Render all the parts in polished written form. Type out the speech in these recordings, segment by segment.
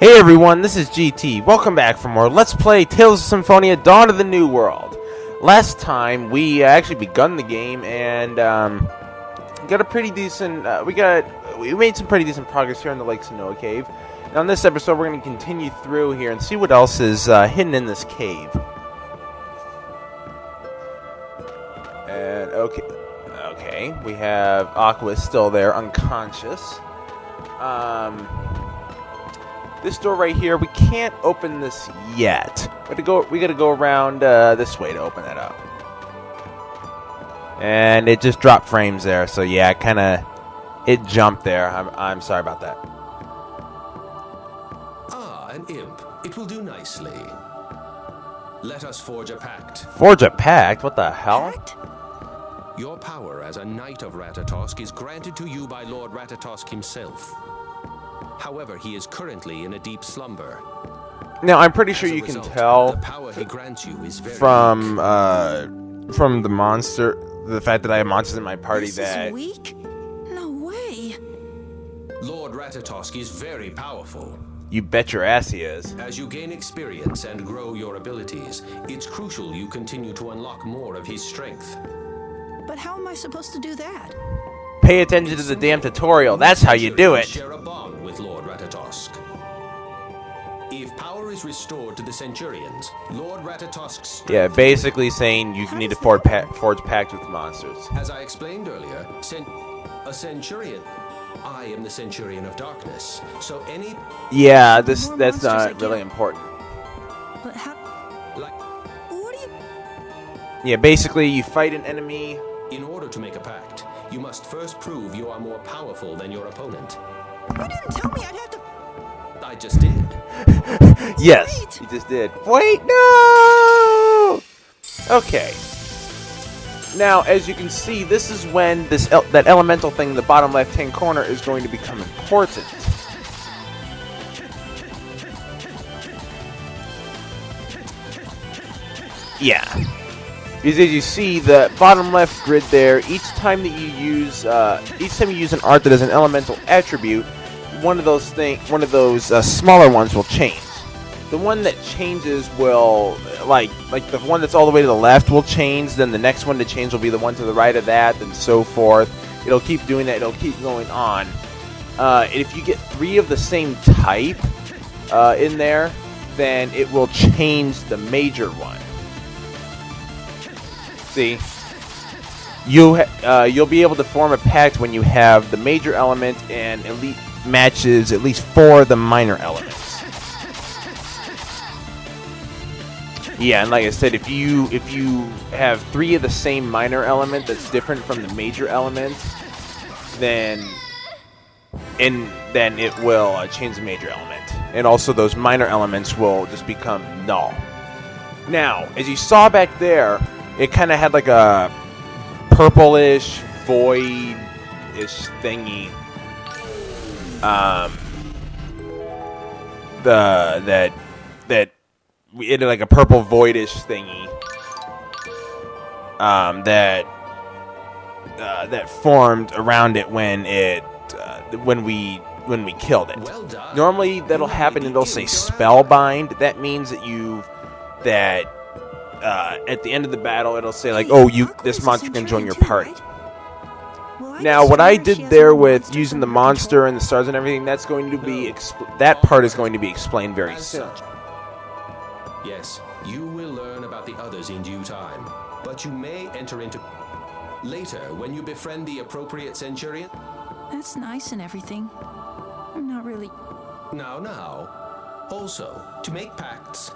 Hey everyone, this is GT. Welcome back for more Let's Play Tales of Symphonia Dawn of the New World. Last time, we actually begun the game and got a pretty decent, we made some pretty decent progress here in the Lake Sonoa Cave. Now in this episode, we're going to continue through here and see what else is hidden in this cave. And, okay, we have Aqua still there, unconscious. This door right here, we can't open this yet. We gotta go around this way to open that up. And it just dropped frames there, so yeah, it jumped there. I'm sorry about that. Ah, an imp. It will do nicely. Let us forge a pact. Forge a pact? What the hell? Pact? Your power as a knight of Ratatosk is granted to you by Lord Ratatosk himself. However, he is currently in a deep slumber. Now, I'm pretty sure you can tell the power he grants you is very from the monster, the fact that I have monsters in my party This that is weak? No way. Lord Ratatosk is very powerful. you bet your ass he is. As you gain experience and grow your abilities, it's crucial you continue to unlock more of his strength. But how am I supposed to do that? Pay attention to the damn tutorial. That's how you do it. Share a bond with Lord Ratatosk. If power is restored to the Centurions, Lord Ratatosk's strength... Yeah, basically saying you need to forge pact with monsters. As I explained earlier, a Centurion... I am the Centurion of Darkness, so any... Yeah, that's not really important. But how... Like, What do you... Yeah, basically you fight an enemy. in order to make a pact, you must first prove you are more powerful than your opponent. You didn't tell me I'd have to... I just did. Yes, Wait. you just did. Wait, no! Okay. Now, as you can see, this is when that elemental thing in the bottom left-hand corner is going to become important. Yeah. Because as you see, the bottom left grid there, each time you use an art that has an elemental attribute, one of those smaller ones will change. The one that changes will, like the one that's all the way to the left will change, then the next one to change will be the one to the right of that, and so forth. It'll keep doing that, it'll keep going on. If you get 3 of the same type in there, then it will change the major one. See? You'll be able to form a pact when you have the major element and elite matches at least 4 of the minor elements. Yeah, and like I said, if you have 3 of the same minor element that's different from the major element, then it will change the major element, and also those minor elements will just become null. Now, as you saw back there, it kind of had like a purplish, void-ish thingy. It had like a purple voidish thingy that formed around it when we killed it. Well done. Normally that'll happen and it'll say spellbind. That means that at the end of the battle it'll say like, oh, this monster can join your party. Now, what I did there with using the monster and the stars and everything, that's going to be that part is going to be explained very soon. Yes, you will learn about the others in due time, but you may enter into later when you befriend the appropriate Centurion. That's nice and everything. I'm not really... Now. Also, to make pacts,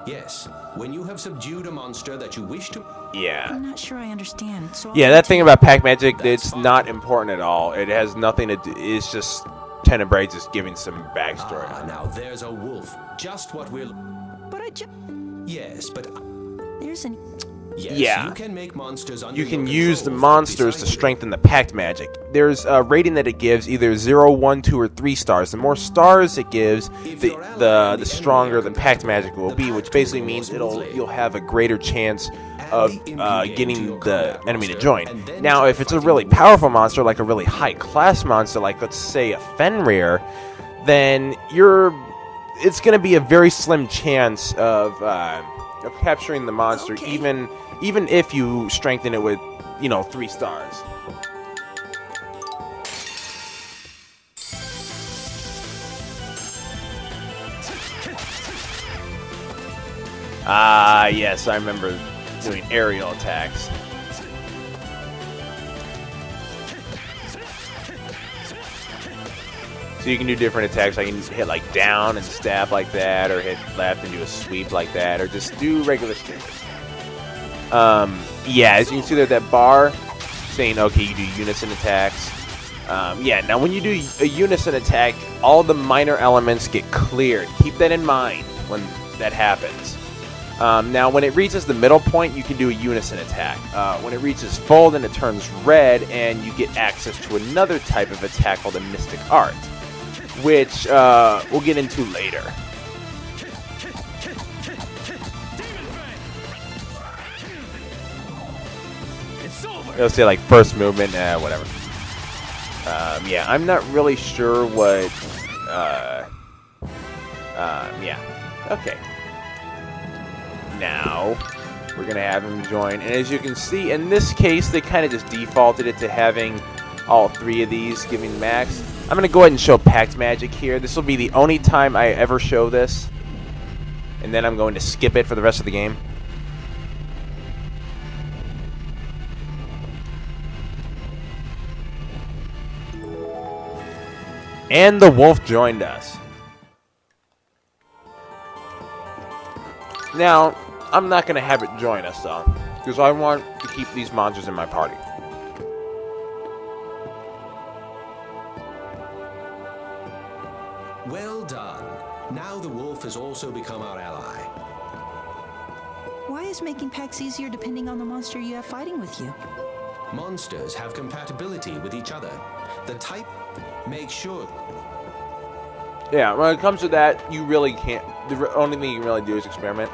Yes, when you have subdued a monster that you wish to... Yeah. I'm not sure I understand. So Yeah, that thing about pack magic, it's not important at all. It has nothing to do... It's just Tenebrae just giving some backstory. Now there's a wolf. Just what we're... But I just... Yes, but... There's an... Yes, Yeah. you can make monsters under You can your use the control monsters to beside you. strengthen the pact magic. There's a rating that it gives, either 0, 1, 2, or 3 stars. The more stars it gives, the stronger the pact magic will be, which basically means you'll have a greater chance of getting the enemy to join. Now, if it's a really powerful monster, like a really high-class monster, like let's say a Fenrir, then it's going to be a very slim chance of capturing the monster, Okay. even if you strengthen it with 3 stars. Ah, yes, I remember doing aerial attacks. So you can do different attacks. I can hit like down and stab like that, or hit left and do a sweep like that, or just do regular stabs. Yeah, as you can see there, that bar saying, okay, you do unison attacks. Yeah, now when you do a unison attack, all the minor elements get cleared. Keep that in mind when that happens. Now, when it reaches the middle point, you can do a unison attack. When it reaches full, then it turns red, and you get access to another type of attack called a Mystic Art, which we'll get into later. It'll say like first movement, whatever. Yeah, I'm not really sure what. Yeah. Okay. Now we're gonna have him join, and as you can see, in this case, they kind of just defaulted it to having all 3 of these giving max. I'm gonna go ahead and show Pact Magic here. This will be the only time I ever show this, and then I'm going to skip it for the rest of the game. And the wolf joined us. Now, I'm not going to have it join us, though, because I want to keep these monsters in my party. Well done. Now the wolf has also become our ally. Why is making packs easier depending on the monster you have fighting with you? Monsters have compatibility with each other. The type makes sure. Yeah, when it comes to that, you really can't. The only thing you can really do is experiment.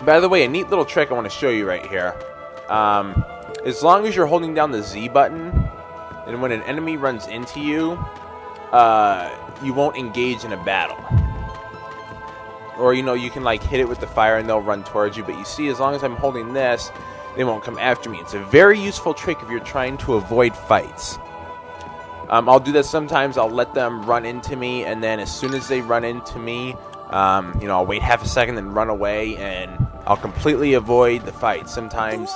By the way, a neat little trick I want to show you right here. As long as you're holding down the Z button, and when an enemy runs into you, you won't engage in a battle. Or, you can like hit it with the fire and they'll run towards you. But you see, as long as I'm holding this, they won't come after me. It's a very useful trick if you're trying to avoid fights. I'll do that sometimes. I'll let them run into me, and then as soon as they run into me, I'll wait half a second and run away, and I'll completely avoid the fight. Sometimes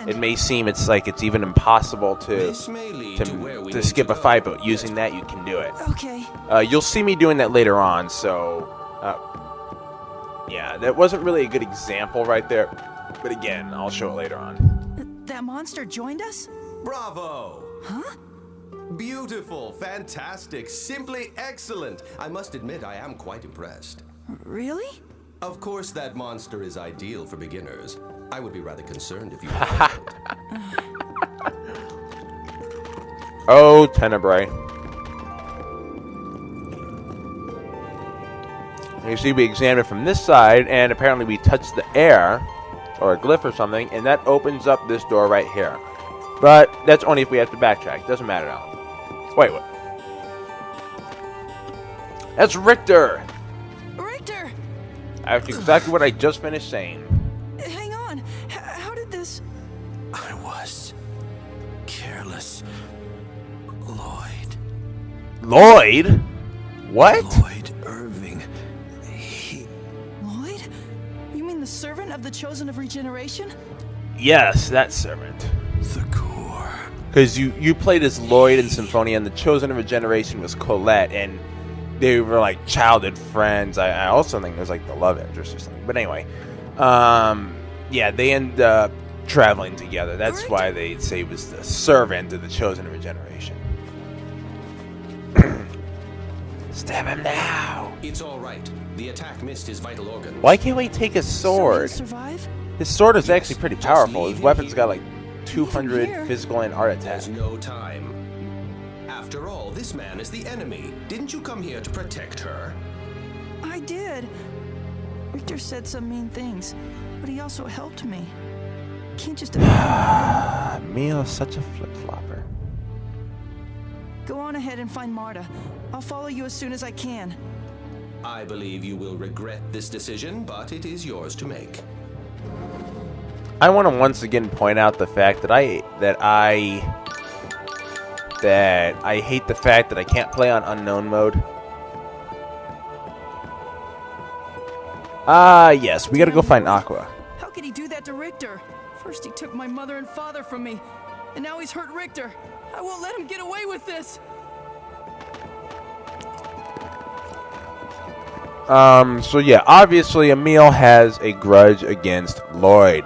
it may seem it's even impossible to skip a fight, but using that you can do it. Okay. You'll see me doing that later on, so yeah, that wasn't really a good example right there, but again, I'll show it later on. That monster joined us? Bravo! Huh? Beautiful, fantastic, simply excellent. I must admit, I am quite impressed. Really? Of course, that monster is ideal for beginners. I would be rather concerned if you... Oh, Tenebrae. You see, we examined it from this side, and apparently we touched the air, or a glyph or something, and that opens up this door right here. But that's only if we have to backtrack. Doesn't matter now. Wait, what? That's Richter! Richter! That's exactly what I just finished saying. Hang on. How did this... I was careless. Lloyd. Lloyd? What? Lloyd Irving. Lloyd? You mean the servant of the Chosen of Regeneration? Yes, that servant. The core. Because you played as Lloyd in Symphonia, and the Chosen of Regeneration was Colette, and they were like childhood friends. I also think it was like the love interest or something. But anyway, yeah, they end up traveling together. That's why they say he was the servant of the Chosen of Regeneration. Stab him now. It's all right. The attack missed his vital organs. Why can't we take his sword? So he'll survive? His sword is actually pretty Just powerful. leave His him weapon's here. got like Here. 200 physical and art attack. There's no time. After all, this man is the enemy. Didn't you come here to protect her? I did. Richter said some mean things, but he also helped me. Can't just abandon Mio's such a flip-flopper. Go on ahead and find Marta. I'll follow you as soon as I can. I believe you will regret this decision, but it is yours to make. I want to once again point out the fact that I hate the fact that I can't play on unknown mode. Yes, we gotta go find Aqua. How could he do that to Richter? First he took my mother and father from me, and now he's hurt Richter. I won't let him get away with this. So yeah, obviously Emil has a grudge against Lloyd.